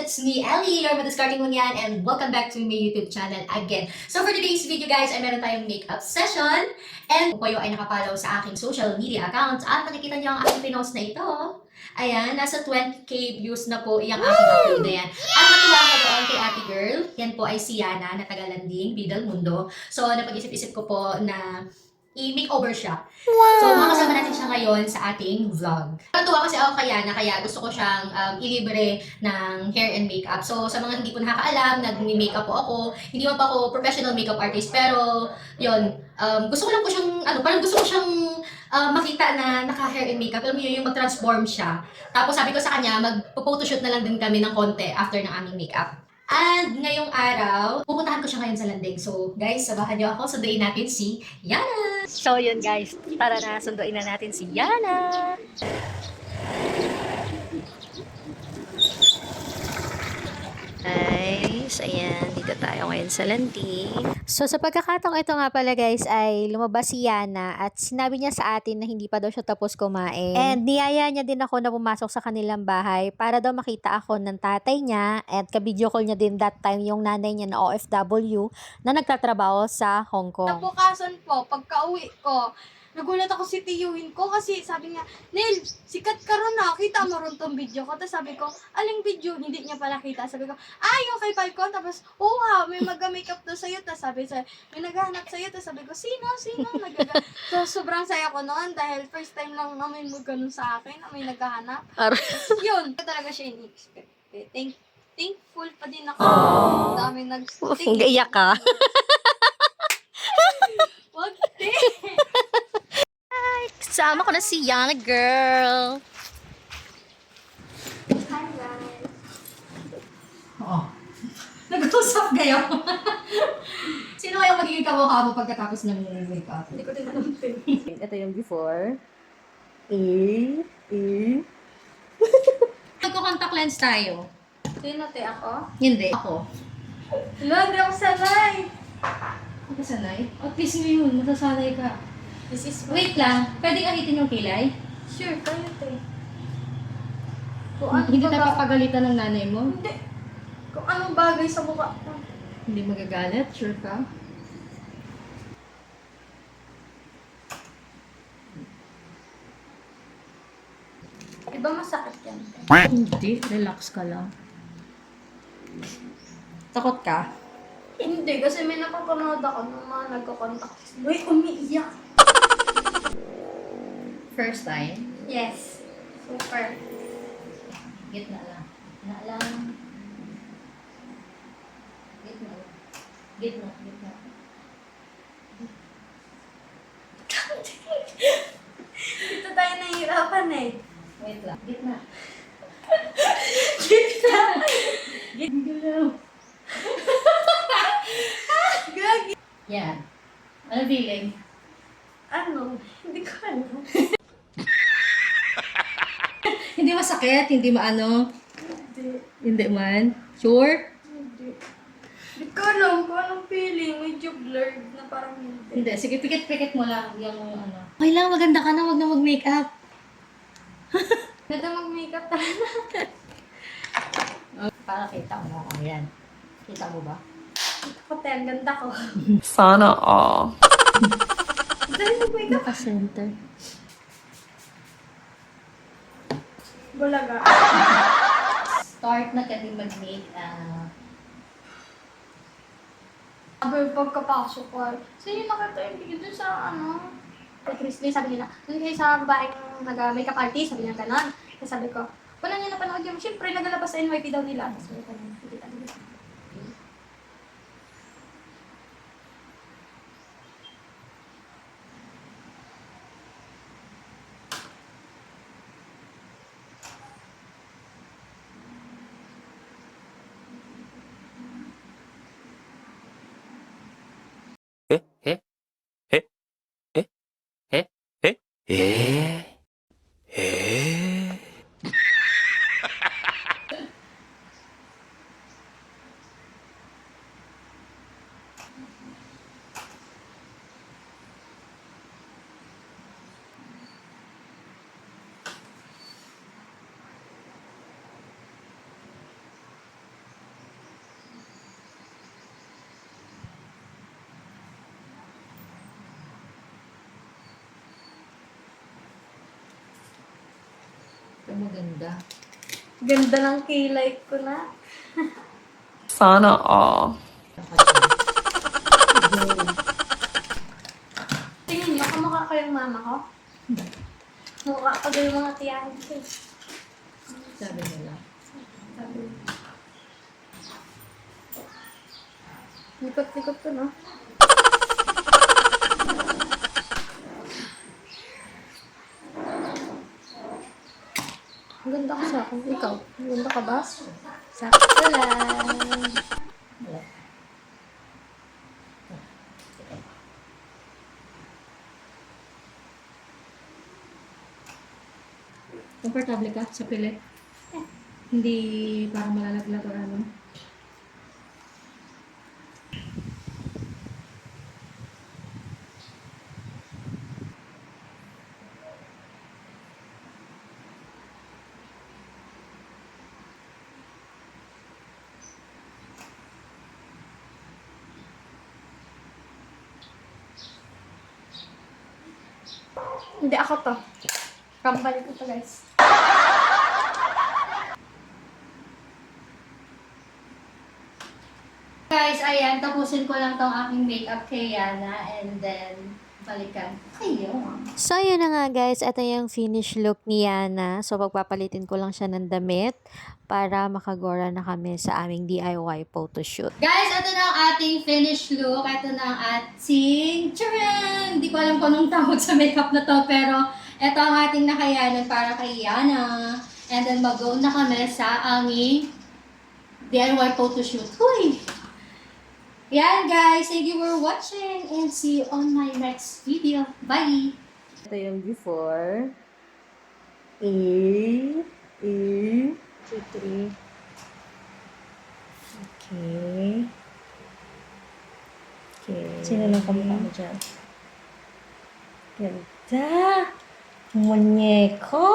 It's me, Ellie, your madiscarding mo yan, and welcome back to my YouTube channel again. So for today's video guys, ay meron tayong makeup session, and kung kayo ay nakapollow sa aking social media accounts at nakikita niyo ang aking pinost na ito, ayan, nasa 20k views na po yung aking upload na yan. At natuwa ko doon kay ate girl, yan po ay si Yana, na taga-Landing, Bidal Mundo. So napag-isip-isip ko po na i-makeover siya. Wow. So, makakasama natin siya ngayon sa ating vlog. Natuwa kasi ako kay Yana, kaya gusto ko siyang ilibre ng hair and makeup. So, sa mga hindi po nakakaalam, nag-makeup po ako. Hindi man pa ako professional makeup artist, pero yun, gusto ko lang po siyang, parang gusto ko siyang makita na naka-hair and makeup. Alam mo yun, yung mag-transform siya. Tapos sabi ko sa kanya, mag-photoshoot na lang din kami ng konti after ng aming makeup. And ngayong araw, pupuntahan ko siya ngayon sa Landing. So, guys, sabahan niyo ako, sunduin natin si Yana. So, yun guys, tara na, sunduin na natin si Yana. Guys, ayan, dito tayo ngayon sa Landing. So, sa pagkakataong ito nga pala guys, ay lumabas si Yana at sinabi niya sa atin na hindi pa daw siya tapos kumain. And niyaya niya din ako na pumasok sa kanilang bahay para daw makita ako ng tatay niya at ka-video call niya din that time yung nanay niya na OFW na nagtatrabaho sa Hong Kong. Nabukasan po, pagka-uwi ko, nagulat ako si tiyuhin ko kasi sabi niya, Neil, sikat ka ron na, kita mo ron tong video ko. Tapos sabi ko, aling video? Hindi niya pala kita. Sabi ko, yung kay Falcon. Tapos, may mag-makeup daw sa'yo. Tapos sabi sa, may naghahanap sa'yo. Tapos sabi ko, sino? So, sobrang saya ko noon dahil first time lang namin mo ganun sa akin na may naghahanap. Yun, talaga siya in-expect. Thankful pa din ako. Dami Iyak ka. Wag, Kasama ko na si Yana girl. Hi guys. Oo. Nag-usap kayo. Sino kayong magiging kamukha mo pagkatapos ng makeup? Hindi ko din alam ito. Ito yung before. Magko-contact lens tayo. Sino te ako? Hindi. Ako. Wala, hindi ako sanay. Hindi ka sanay? At least ngayon, masasanay ka. This is Wait lang. Pwede ahitin yung kilay? Sure, kayo te. Kung Hindi baga- tayo papagalitan ng nanay mo? Hindi. Kung anong bagay sa mukha ko. Hindi magagalit? Sure ka? Diba masakit yan te? Hindi. Relax ka lang. Takot ka? Hindi, kasi may napapanood ako ng mga nagko-contact. Uy, umiiyak. First time? Yes. Super. Gitna lang. Gitna lang. Gitna lang. Gitna. Dito tayo nahihirapan eh. Wait lang. Gitna. Gitna. Gitna lang. Gagi. Yan. Ano feeling? Ano? Hindi ko alam. Hindi masakit? Hindi maano? Hindi. Hindi man? Sure? Hindi. Hindi ko alam kung anong feeling. Medyo blurred na parang hindi. Hindi. Sige, pikit-pikit mo lang yung ano. Okay lang, maganda ka na. Huwag na mag-makeup. Ganda mag-makeup tayo. Para kita mo. Ayan. Kita mo ba? Kote, ang ganda ko. Sana all. Dahil mag-makeup. Naka-center. Bulaga. Start na kami mag-makeup. Sabi, pagkapasok ko, sino yung nakita yung video dun sa ano? Kay Christine, sabi niya, dun kayo sa babaeng nag-makeup artist, sabi niya ganon. Kasi sabi ko, wala niya napanood yung, syempre nagalabas sa NYP daw nila. Tapos sabi ko, hindi talaga. 에? 에? 에? 에? 에? 에? 에? 에? maganda. Ganda ng kilay ko na. Sana all. Tingin niyo, kamukha kayong mama ko? Mukha ko daw yung mga tiyahin ko. Sabi nila. Sabi. Likot-likot ko, no? Ang ganda ka sa akin. Ikaw, ang ganda ka ba? Sakto lang. Komportable ka sa pilit? Hindi parang malalaglag or ano? Hindi ako to. Kambal ko to, guys. Guys, ayan, tapusin ko lang tong aking makeup kay Yana and then balikan kayo. So, yun na nga guys. Ito yung finish look ni Yana. So, pagpapalitin ko lang siya ng damit para makagora na kami sa aming DIY photoshoot. Guys, ito na ang ating finished look. Ito na ang ating charan! Hindi ko alam kung anong tawag sa makeup na to, pero ito ang ating nakayanan para kay Yana. And then mag-go na kami sa aming DIY photoshoot. Huy! Yan guys, thank you for watching and see you on my next video. Bye! Ito yung before. 2, 3. Okay. Sino lang kamukha mo dyan? Ganda! Muñeko!